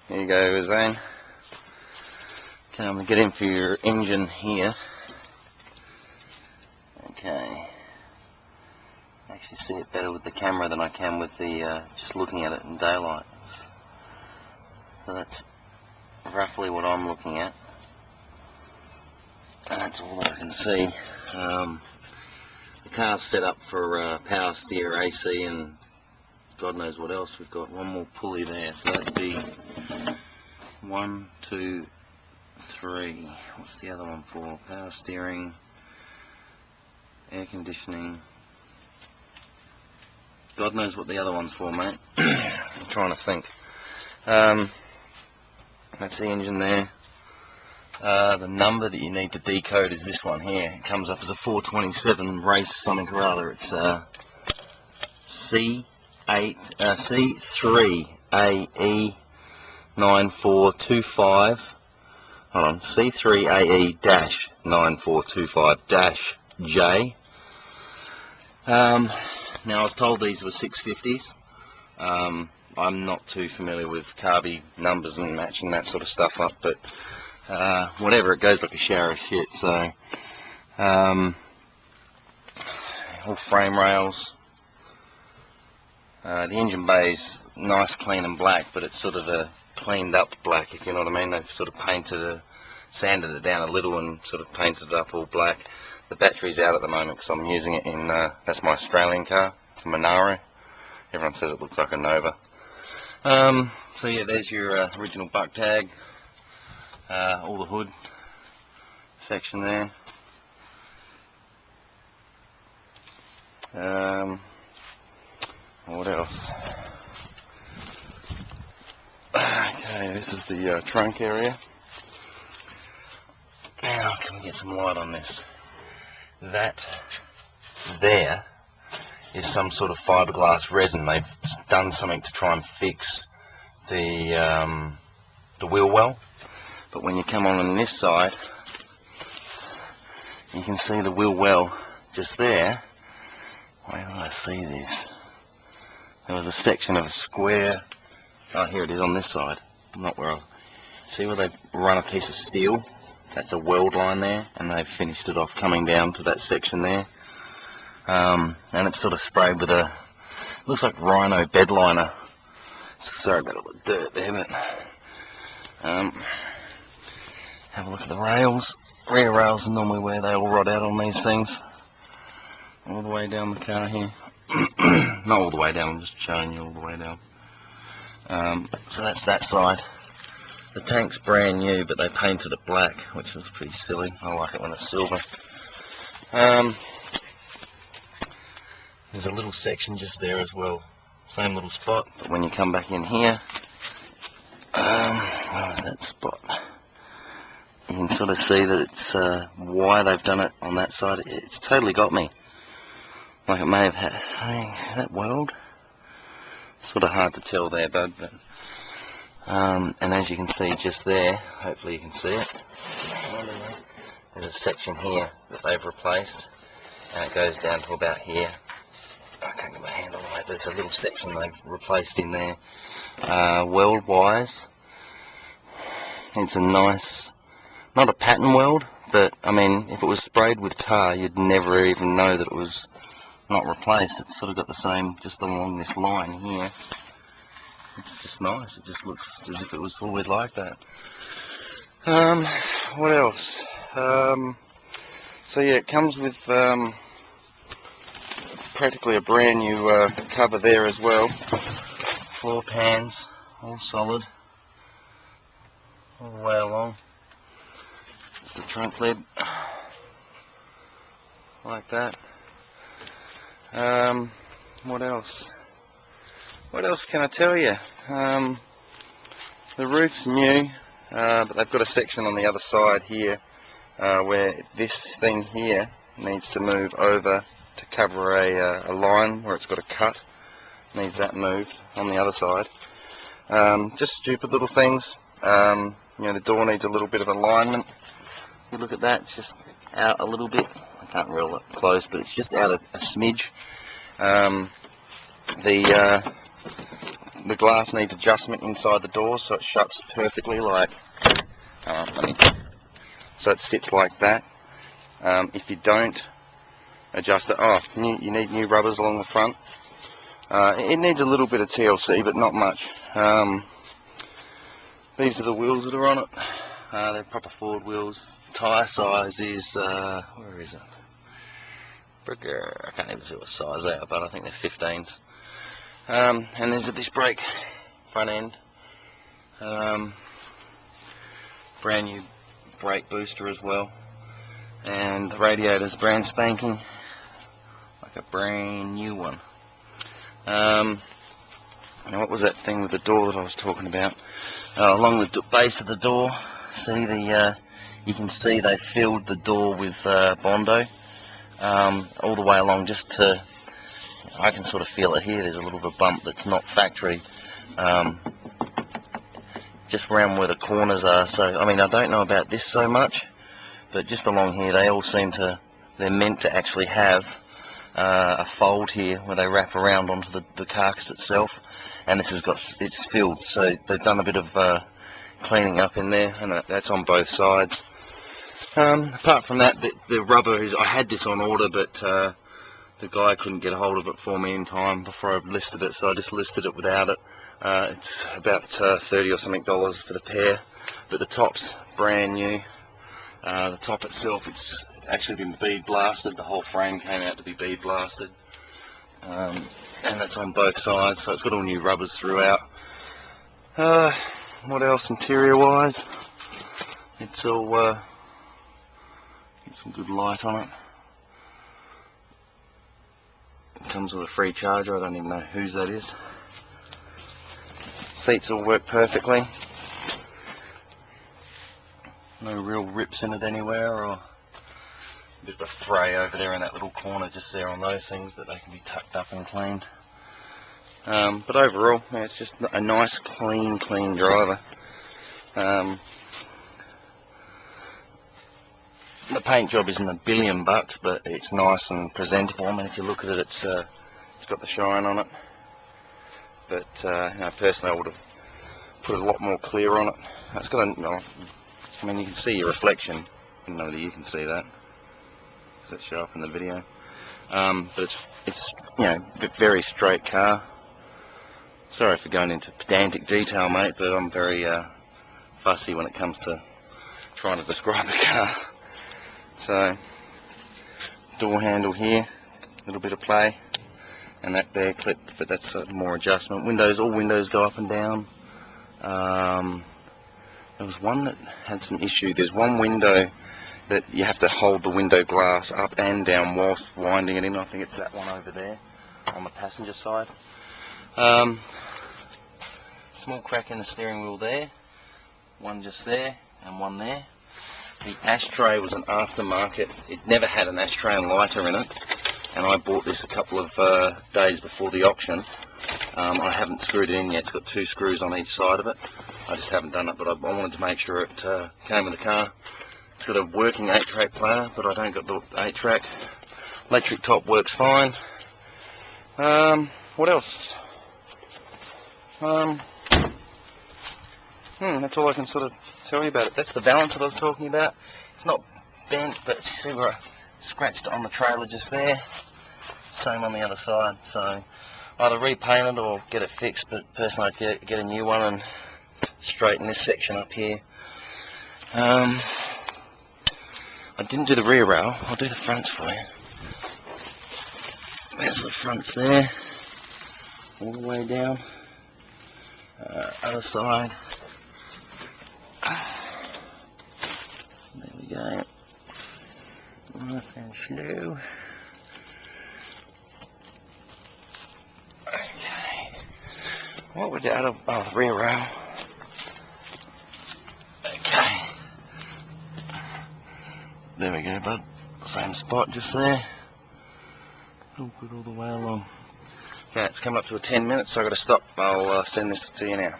Here you go, Zane. Okay, I'm going to get in for your engine here. Okay. Actually see it better with the camera than I can with the just looking at it in daylight. So that's roughly what I'm looking at. And that's all that I can see. The car's set up for power steer, AC, and God knows what else. We've got one more pulley there, so that'd be 1, 2, 3. What's the other one for? Power steering, air conditioning. God knows what the other one's for, mate. I'm trying to think. That's the engine there. The number that you need to decode is this one here. It comes up as a 427 race something or other. It's C3AE9425. Hold on, C3AE-9425-J. Now I was told these were 650s. I'm not too familiar with carby numbers and matching that sort of stuff up, but whatever, it goes like a shower of shit. So all frame rails. The engine bay's nice, clean and black, but it's sort of a cleaned up black, if you know what I mean. They've sort of sanded it down a little and sort of painted it up all black. The battery's out at the moment because I'm using it in, that's my Australian car, it's a Monaro. Everyone says it looks like a Nova. So yeah, there's your original buck tag, all the hood section there. What else? Okay, this is the trunk area. Now, can we get some light on this? That there is some sort of fiberglass resin. They've done something to try and fix the wheel well. But when you come on this side, you can see the wheel well just there. Where do I see this? There was a section of a square. Oh, here it is on this side. Not where I see where they've run a piece of steel. That's a weld line there, and they've finished it off coming down to that section there. And it's sort of sprayed with a, looks like Rhino bed liner. Sorry about all the dirt there, but have a look at the rails. Rear rails are normally where they all rot out on these things. All the way down the car here. Not all the way down, I'm just showing you all the way down. So that's that side. The tank's brand new, but they painted it black, which was pretty silly. I like it when it's silver. There's a little section just there as well. Same little spot, but when you come back in here, where's that spot? You can sort of see that it's why they've done it on that side. It's totally got me. Like it may have had, is that weld? Sort of hard to tell there, bud. But, and as you can see just there, hopefully you can see it, there's a section here that they've replaced, and it goes down to about here. I can't get my hand on the way, but it's a little section they've replaced in there. Weld wise, it's a nice, not a pattern weld, but I mean, if it was sprayed with tar, you'd never even know that it was not replaced. It's sort of got the same just along this line here. It's just nice. It just looks as if it was always like that. What else? So yeah, it comes with practically a brand new cover there as well. Floor pans, all solid, all the way along. It's the trunk lid, like that. What else? What else can I tell you? The roof's new, but they've got a section on the other side here where this thing here needs to move over to cover a line where it's got a cut. Needs that moved on the other side. Just stupid little things. You know, the door needs a little bit of alignment. You look at that, it's just out a little bit. I can't reel it close, but it's just out a smidge. The the glass needs adjustment inside the door so it shuts perfectly, like so it sits like that. If you don't adjust it, you need new rubbers along the front. It needs a little bit of TLC, but not much. These are the wheels that are on it. They're proper Ford wheels. Tyre size is, where is it? I can't even see what size they are, but I think they're 15s. And there's a disc brake front end. Brand new brake booster as well. And the radiator's brand spanking, like a brand new one. Now what was that thing with the door that I was talking about? Along the base of the door, see you can see they filled the door with Bondo all the way along, just to, I can sort of feel it here. There's a little bit of a bump that's not factory, just around where the corners are. So I mean, I don't know about this so much, but just along here they all seem to, they're meant to actually have a fold here where they wrap around onto the carcass itself, and this has got, it's filled, so they've done a bit of cleaning up in there, and that's on both sides. Apart from that, the rubber is, I had this on order, but the guy couldn't get a hold of it for me in time before I listed it, so I just listed it without it. It's about $30 or something for the pair, but the top's brand new. The top itself, it's actually been bead blasted. The whole frame came out to be bead blasted, and that's on both sides, so it's got all new rubbers throughout. What else interior wise? It's all get some good light on it. It comes with a free charger. I don't even know whose that is. Seats all work perfectly. No real rips in it anywhere, or a bit of a fray over there in that little corner just there on those things, but they can be tucked up and cleaned. But overall, yeah, it's just a nice, clean driver. The paint job isn't $1 billion, but it's nice and presentable. I mean, if you look at it, it's got the shine on it. But you know, personally, I would have put a lot more clear on it. It's got a, I mean, you can see your reflection. I don't know whether you can see that. Does that show up in the video? But it's you know, very straight car. Sorry for going into pedantic detail, mate, but I'm very fussy when it comes to trying to describe a car. So, door handle here, a little bit of play, and that there clip, but that's more adjustment. Windows, all windows go up and down. There was one that had some issue. There's one window that you have to hold the window glass up and down whilst winding it in. I think it's that one over there on the passenger side. Small crack in the steering wheel there, one just there and one there. The ashtray was an aftermarket. It never had an ashtray and lighter in it, and I bought this a couple of days before the auction. I haven't screwed it in yet. It's got 2 screws on each side of it. I just haven't done it, but I wanted to make sure it came with the car. It's got a working 8-track player, but I don't got the 8-track. Electric top works fine. What else? That's all I can sort of tell you about it. That's the valance that I was talking about. It's not bent, but see where I scratched it on the trailer just there. Same on the other side. So either repaint it or get it fixed, but personally I'd get a new one and straighten this section up here. I didn't do the rear rail. I'll do the fronts for you. There's the fronts there, all the way down. Other side. There we go. Nice and slow. Okay. What would that have? Oh, the rear rail. Okay. There we go, bud. Same spot just there. All good all the way along. Okay, it's come up to 10 minutes, so I've got to stop. I'll send this to you now.